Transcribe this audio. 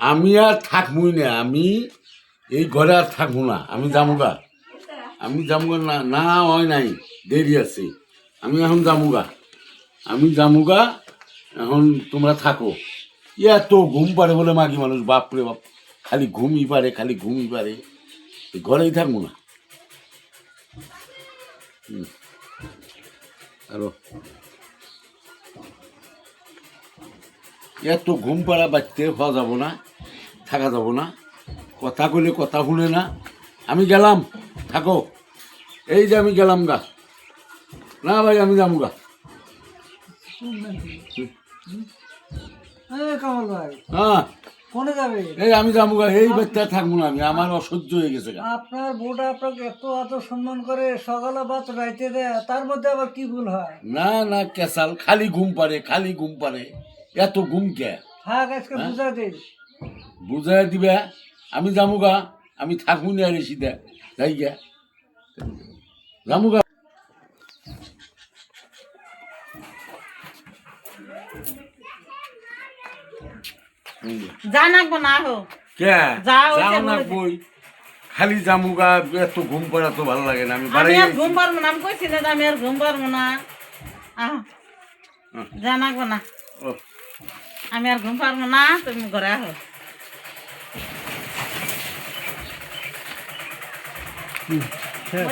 আমি আর থাকবই না, আমি এই ঘরে আর থাকবো না, আমি যামুগা, আমি যামুগা। না না হয় নাই, দেরি আছে, আমি এখন যামুগা, আমি যামুগা। এখন তোমরা থাকো। এত ঘুম পারে বলে মাগি মানুষ, বাপরে বাপ, খালি ঘুমই পারে, খালি ঘুমই পারে, ঘরেই থাকবো না। আরো এত ঘুম পাড়া বাচ্চা হওয়া যাব না, থাকা যাব না, কথা কইলে কথা শুনে না। আমি গেলাম, থাকো। এই যে আমি গেলাম গা, না ভাই আমি যাবো গা। কামাল ভাই হ্যাঁ কোনে যাবে? এই আমি যাবো গা, এই বাচ্চা থাকবো না, আমি আমার অসহ্য হয়ে গেছে গা। আপনার বউটা আপনাকে এত এত সম্মান করে, সকালে বাত রাইতে দেয়, তার মধ্যে আবার কি ভুল হয়? না না কেসাল, খালি ঘুম পারে, খালি ঘুম পারে, এত ঘুম কে? থাক আজকে বুঝা দিন। বুঝাই দিবে, আমি যাবো গা, আমি থাকবো না আর এসি দে, যাই গা, যাবো গা। জানাবো না হো কে যাও, যাও ওইটা না বলে দে। কই, খালি জামুগা, এত ঘুম পাড়া তো ভালো লাগে না। আমি আমি বাড়ি আর ঘুম পারবো না, আমি কইছি না যে আমি আর ঘুম পারবো না। আহ জানাবো না, ও, আমি আর ঘুম পারবো না, তুমি ঘরে আহো। হ্যাঁ